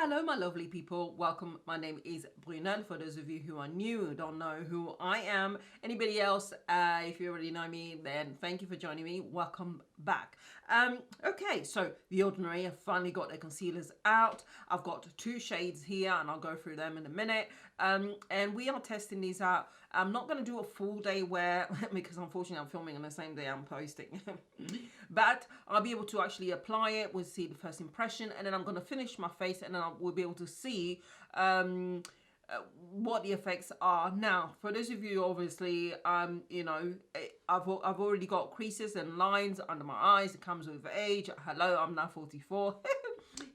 Hello, my lovely people. Welcome. My name is Brunel. For those of you who are new, who don't know who I am, anybody else, if you already know me, then thank you for joining me. Welcome back. Okay, so The Ordinary, I've finally got the concealers out. I've got two shades here, and I'll go through them in a minute. And we are testing these out. I'm not going to do a full day wear because unfortunately I'm filming on the same day I'm posting. But I'll be able to actually apply it. We'll see the first impression, and then I'm going to finish my face, and then we'll be able to see what the effects are. Now, for those of you, obviously, I've already got creases and lines under my eyes. It comes with age. Hello, I'm now 44.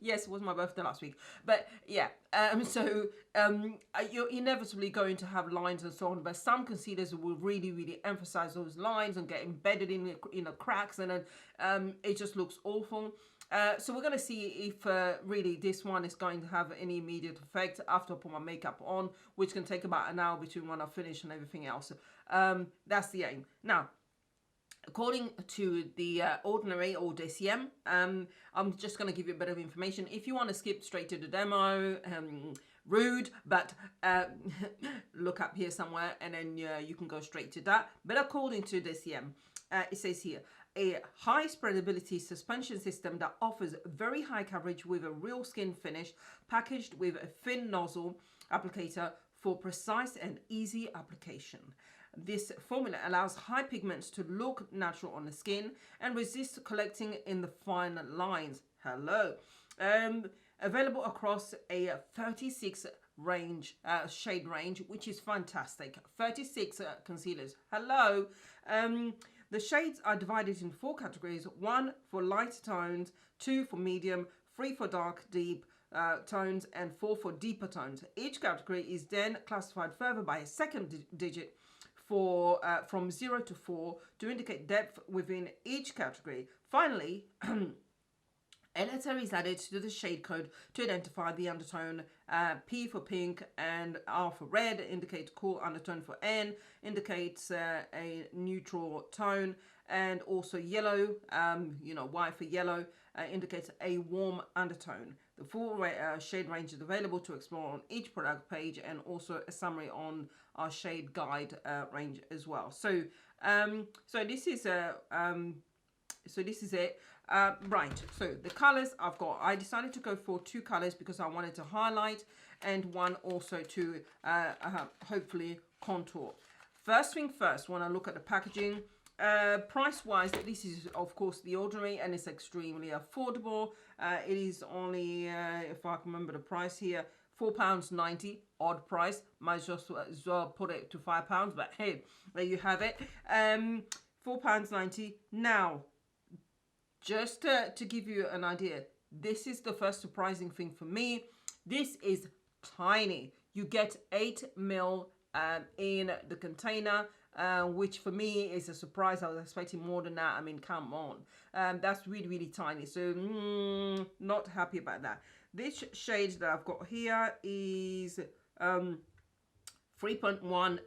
Yes, it was my birthday last week. But yeah, you're inevitably going to have lines and so on. But some concealers will really emphasize those lines and get embedded in the cracks, and then it just looks awful. So we're going to see if really this one is going to have any immediate effect after I put my makeup on, which can take about an hour between when I finish and everything else. That's the aim. Now, according to the Ordinary or DCM, I'm just going to give you a bit of information. If you want to skip straight to the demo, rude, but look up here somewhere and then you can go straight to that. But according to DCM, it says here, a high spreadability suspension system that offers very high coverage with a real skin finish, packaged with a thin nozzle applicator for precise and easy application. This formula allows high pigments to look natural on the skin and resist collecting in the fine lines. Hello. Available across a 36 shade range, which is fantastic. 36 concealers. Hello. The shades are divided in 4 categories: 1 for lighter tones, 2 for medium, 3 for dark, deep tones, and 4 for deeper tones. Each category is then classified further by a second digit for from 0 to 4 to indicate depth within each category. Finally, a letter is added to the shade code to identify the undertone. P for pink and R for red indicate cool undertone. For N indicates a neutral tone, and also yellow, Y for yellow, indicates a warm undertone. The full shade range is available to explore on each product page, and also a summary on our shade guide range as well. So this is it. Right, so the colors I decided to go for 2 colors because I wanted to highlight, and one also to hopefully contour. First thing first, when I look at the packaging, price wise, this is of course The Ordinary, and it's extremely affordable. It is only, if I can remember the price here, £4.90, odd price. Might as well put it to £5, but hey, there you have it. £4.90. Now, just to give you an idea, this is the first surprising thing for me. This is tiny. You get 8 ml in the container, which for me is a surprise. I was expecting more than that. I mean, come on. That's really tiny. So not happy about that. This shade that I've got here is 3.1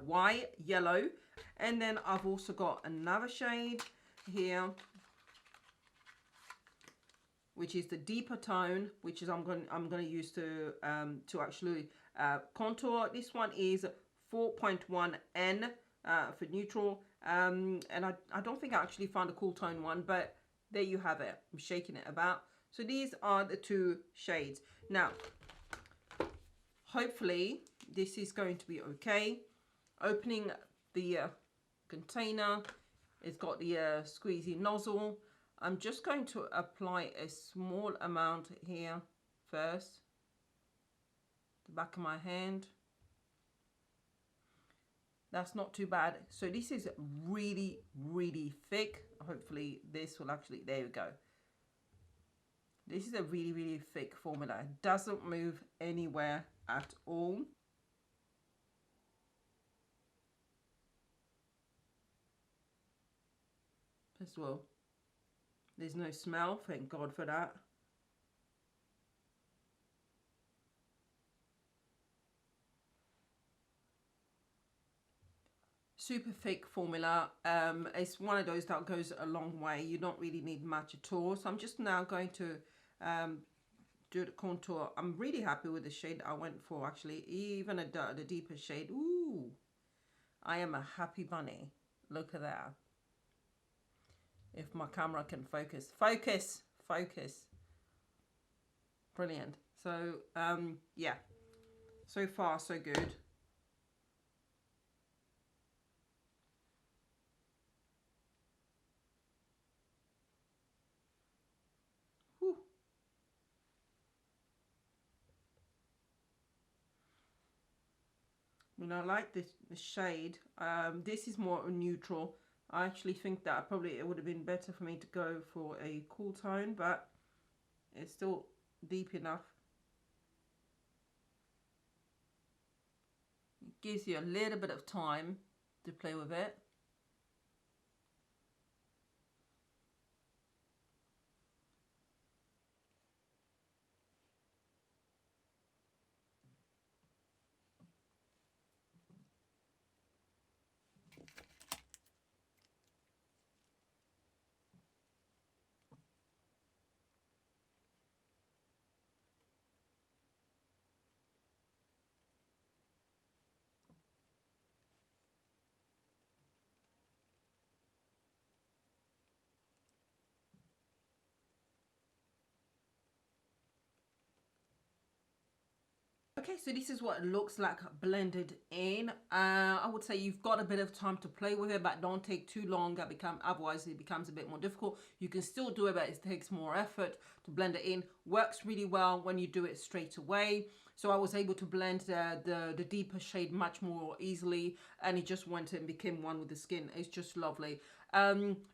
Y yellow. And then I've also got another shade here, which is the deeper tone, which is I'm going to use to actually contour. This one is 4.1 N for neutral, and I don't think I actually found a cool tone one, but there you have it. I'm shaking it about. So these are the 2 shades. Now, hopefully this is going to be okay. Opening the container, it's got the squeezy nozzle. I'm just going to apply a small amount here first, the back of my hand. That's not too bad. So this is really thick. Hopefully this will actually, there we go. This is a really thick formula. It doesn't move anywhere at all. As well, there's no smell, thank God for that. Super thick formula. It's one of those that goes a long way. You don't really need much at all. So I'm just now going to do the contour. I'm really happy with the shade I went for, actually. Even the deeper shade. Ooh, I am a happy bunny. Look at that. If my camera can focus. Focus! Focus. Brilliant. So, yeah. So far, so good. Whew. I like this the shade. This is more neutral. I actually think that probably it would have been better for me to go for a cool tone, but it's still deep enough. It gives you a little bit of time to play with it. Okay, so this is what it looks like blended in. I would say you've got a bit of time to play with it, but don't take too long. Otherwise it becomes a bit more difficult. You can still do it, but it takes more effort to blend it in. Works really well when you do it straight away. So I was able to blend the deeper shade much more easily, and it just went and became one with the skin. It's just lovely.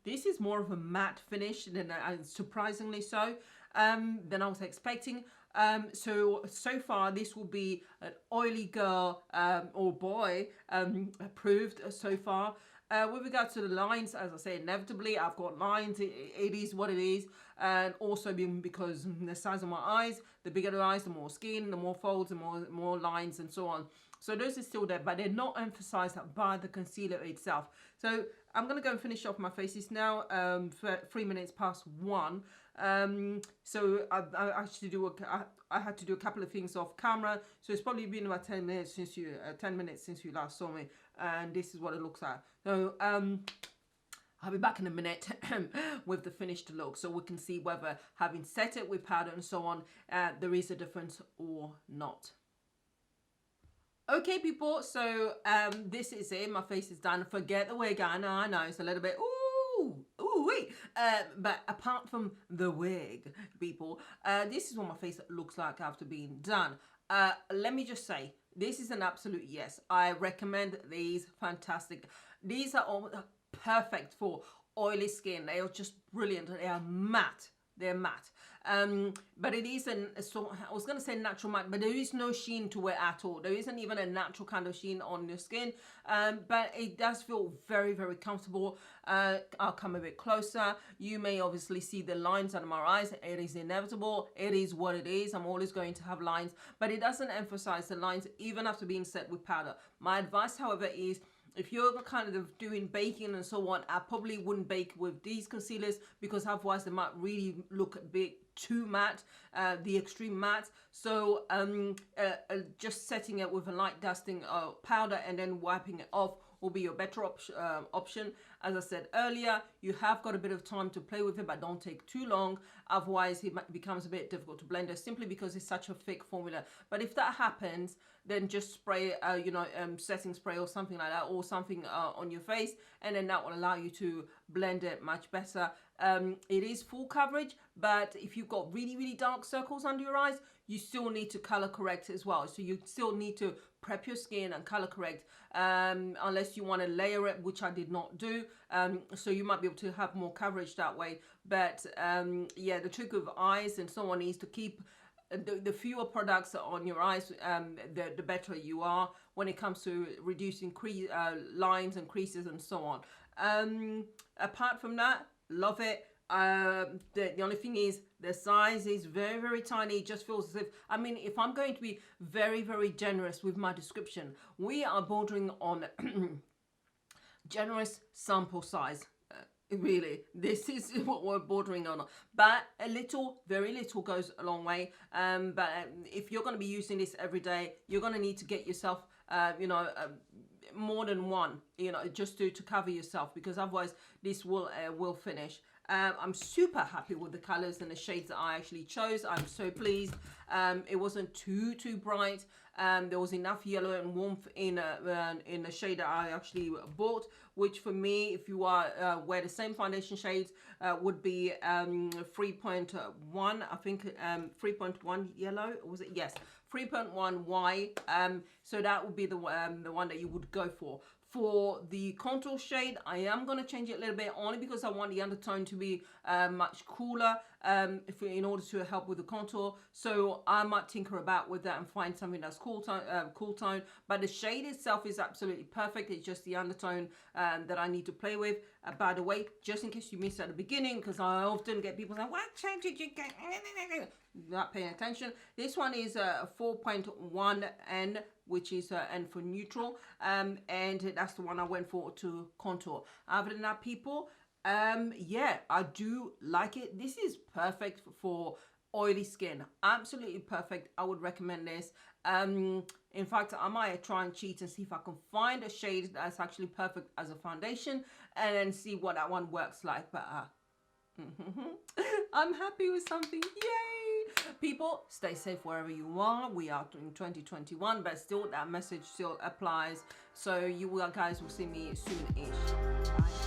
This is more of a matte finish than surprisingly so than I was expecting. So far this will be an oily girl or boy approved so far. With regards to the lines, as I say, inevitably I've got lines. It is what it is, and also because the size of my eyes, the bigger the eyes, the more skin, the more folds, the more lines, and so on. So those are still there, but they're not emphasized by the concealer itself. So I'm gonna go and finish off my faces now. For 3 minutes past 1. So I had to do a couple of things off camera. So it's probably been about 10 minutes since you last saw me, and this is what it looks like. So I'll be back in a minute with the finished look, so we can see whether having set it with powder and so on, there is a difference or not. Okay, people, so this is it. My face is done. Forget the wig. I know it's a little bit wait. But apart from the wig, people, this is what my face looks like after being done. Let me just say, this is an absolute yes. I recommend these. Fantastic. These are all perfect for oily skin. They are just brilliant. They are matte. They're matte. But it is I was going to say natural matte, but there is no sheen to it at all. There isn't even a natural kind of sheen on your skin. But it does feel very, very comfortable. I'll come a bit closer. You may obviously see the lines under my eyes. It is inevitable. It is what it is. I'm always going to have lines, but it doesn't emphasize the lines even after being set with powder. My advice, however, is if you're kind of doing baking and so on, I probably wouldn't bake with these concealers, because otherwise they might really look a bit too matte, the extreme matte. So just setting it with a light dusting powder and then wiping it off will be your better option. As I said earlier, you have got a bit of time to play with it, but don't take too long. Otherwise, it becomes a bit difficult to blend it, simply because it's such a thick formula. But if that happens, then just spray, setting spray or something like that, or something on your face, and then that will allow you to blend it much better. It is full coverage, but if you've got really, really dark circles under your eyes, you still need to color correct as well. So you still need to prep your skin and color correct, unless you want to layer it, which I did not do. So you might be able to have more coverage that way. But yeah, the trick with eyes and so on is to keep the fewer products on your eyes, the better you are when it comes to reducing lines and creases and so on. Apart from that, love it. The only thing is the size is very, very tiny. It just feels as if, I mean, if I'm going to be very, very generous with my description, we are bordering on generous sample size. Really, this is what we're bordering on, but a little, very little goes a long way. But if you're going to be using this every day, you're going to need to get yourself more than one, just to cover yourself, because otherwise this will finish. I'm super happy with the colors and the shades that I actually chose. I'm so pleased. It wasn't too bright. There was enough yellow and warmth in the shade that I actually bought, which for me, if you are wear the same foundation shades, would be 3.1, I think, 3.1 yellow, was it? Yes, 3.1 Y. So that would be the one that you would go for. For the contour shade, I am going to change it a little bit, only because I want the undertone to be much cooler in order to help with the contour. So I might tinker about with that and find something that's cool tone. But the shade itself is absolutely perfect. It's just the undertone that I need to play with. By the way, just in case you missed at the beginning, because I often get people saying, what shade did you get? Not paying attention. This one is 4.1 N, which is N for neutral, and that's the one I went for to contour. Other than that, people, yeah, I do like it. This is perfect for oily skin, absolutely perfect. I would recommend this. In fact, I might try and cheat and see if I can find a shade that's actually perfect as a foundation, and then see what that one works like. But I'm happy with something. Yay! People, stay safe wherever you are. We are in 2021, but still that message still applies. So you guys will see me soon-ish. Bye.